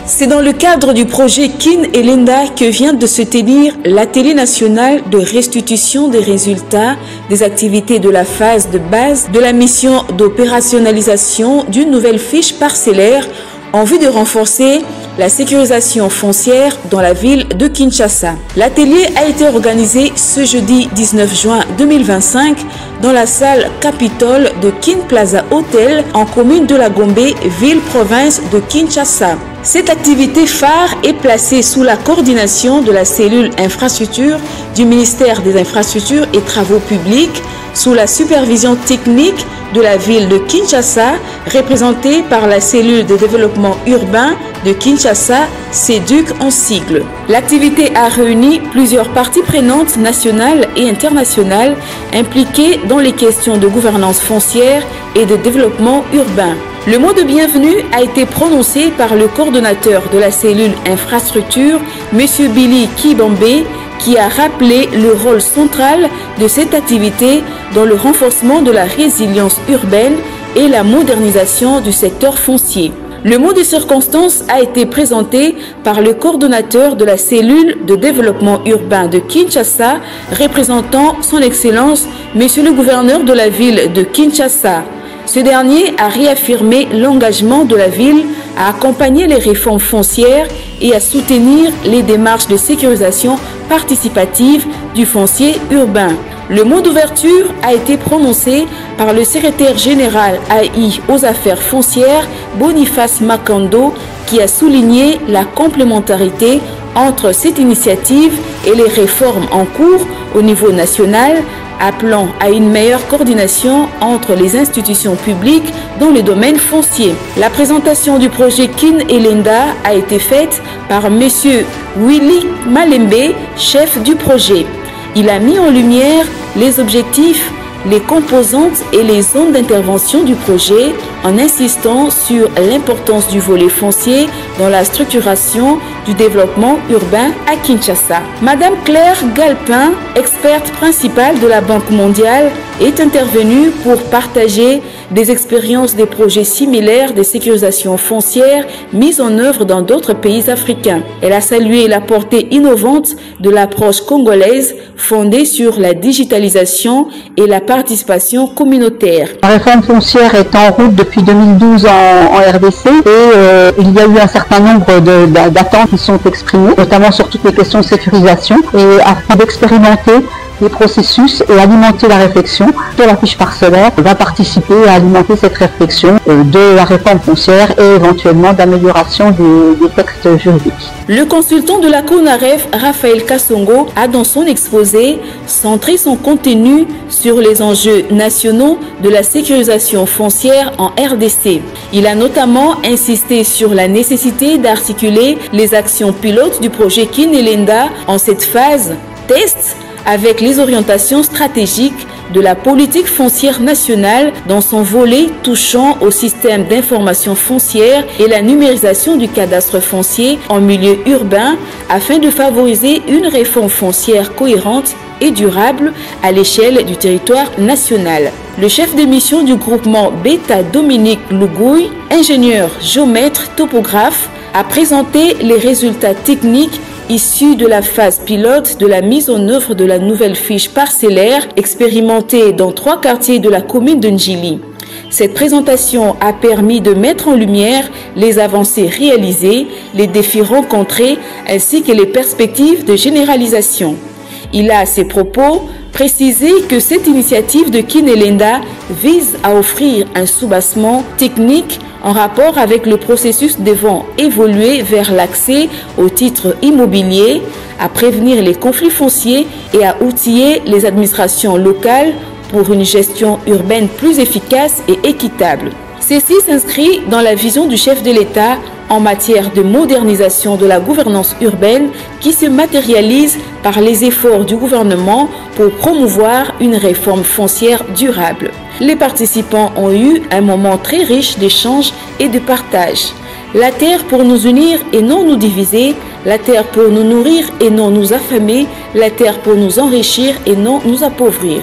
C'est dans le cadre du projet Kin et Lenda que vient de se tenir l'atelier national de restitution des résultats des activités de la phase de base de la mission d'opérationnalisation d'une nouvelle fiche parcellaire en vue de renforcer la sécurisation foncière dans la ville de Kinshasa. L'atelier a été organisé ce jeudi 19 juin 2025 dans la salle Capitole de Kin Plaza Hotel en commune de la Gombe, ville-province de Kinshasa. Cette activité phare est placée sous la coordination de la cellule infrastructure du ministère des Infrastructures et Travaux Publics, sous la supervision technique de la ville de Kinshasa, représentée par la cellule de développement urbain de Kinshasa, CEDUC en sigle. L'activité a réuni plusieurs parties prenantes nationales et internationales impliquées dans les questions de gouvernance foncière et de développement urbain. Le mot de bienvenue a été prononcé par le coordonnateur de la cellule infrastructure, M. Billy Kibambe, qui a rappelé le rôle central de cette activité dans le renforcement de la résilience urbaine et la modernisation du secteur foncier. Le mot de circonstance a été présenté par le coordonnateur de la cellule de développement urbain de Kinshasa, représentant son Excellence, Monsieur le gouverneur de la ville de Kinshasa. Ce dernier a réaffirmé l'engagement de la ville à accompagner les réformes foncières et à soutenir les démarches de sécurisation participative du foncier urbain. Le mot d'ouverture a été prononcé par le secrétaire général AI aux affaires foncières, Boniface Makando, qui a souligné la complémentarité entre cette initiative et les réformes en cours au niveau national, appelant à une meilleure coordination entre les institutions publiques dans le domaine foncier. La présentation du projet Kin et Lenda a été faite par M. Willy Malembe, chef du projet. Il a mis en lumière les objectifs, les composantes et les zones d'intervention du projet en insistant sur l'importance du volet foncier dans la structuration du développement urbain à Kinshasa. Madame Claire Galpin, experte principale de la Banque mondiale, est intervenue pour partager des expériences des projets similaires de sécurisation foncière mis en œuvre dans d'autres pays africains. Elle a salué la portée innovante de l'approche congolaise fondée sur la digitalisation et la participation communautaire. La réforme foncière est en route depuis 2012 en RDC et il y a eu un certain nombre d'attentes qui sont exprimées, notamment sur toutes les questions de sécurisation, et afin d'expérimenter les processus et alimenter la réflexion sur la fiche parcellaire va participer à alimenter cette réflexion de la réforme foncière et éventuellement d'amélioration des textes juridiques. Le consultant de la CONAREF, Raphaël Kassongo, a dans son exposé centré son contenu sur les enjeux nationaux de la sécurisation foncière en RDC. Il a notamment insisté sur la nécessité d'articuler les actions pilotes du projet Kin et Lenda en cette phase test avec les orientations stratégiques de la politique foncière nationale dans son volet touchant au système d'information foncière et la numérisation du cadastre foncier en milieu urbain afin de favoriser une réforme foncière cohérente et durable à l'échelle du territoire national. Le chef de mission du groupement Beta, Dominique Lougouille, ingénieur géomètre topographe, a présenté les résultats techniques issus de la phase pilote de la mise en œuvre de la nouvelle fiche parcellaire expérimentée dans 3 quartiers de la commune de Njili. Cette présentation a permis de mettre en lumière les avancées réalisées, les défis rencontrés ainsi que les perspectives de généralisation. Il a à ses propos précisé que cette initiative de Kin et Lenda vise à offrir un soubassement technique en rapport avec le processus devant évoluer vers l'accès aux titres immobiliers, à prévenir les conflits fonciers et à outiller les administrations locales pour une gestion urbaine plus efficace et équitable. Ceci s'inscrit dans la vision du chef de l'État en matière de modernisation de la gouvernance urbaine qui se matérialise par les efforts du gouvernement pour promouvoir une réforme foncière durable. Les participants ont eu un moment très riche d'échanges et de partage. La terre pour nous unir et non nous diviser, la terre pour nous nourrir et non nous affamer, la terre pour nous enrichir et non nous appauvrir.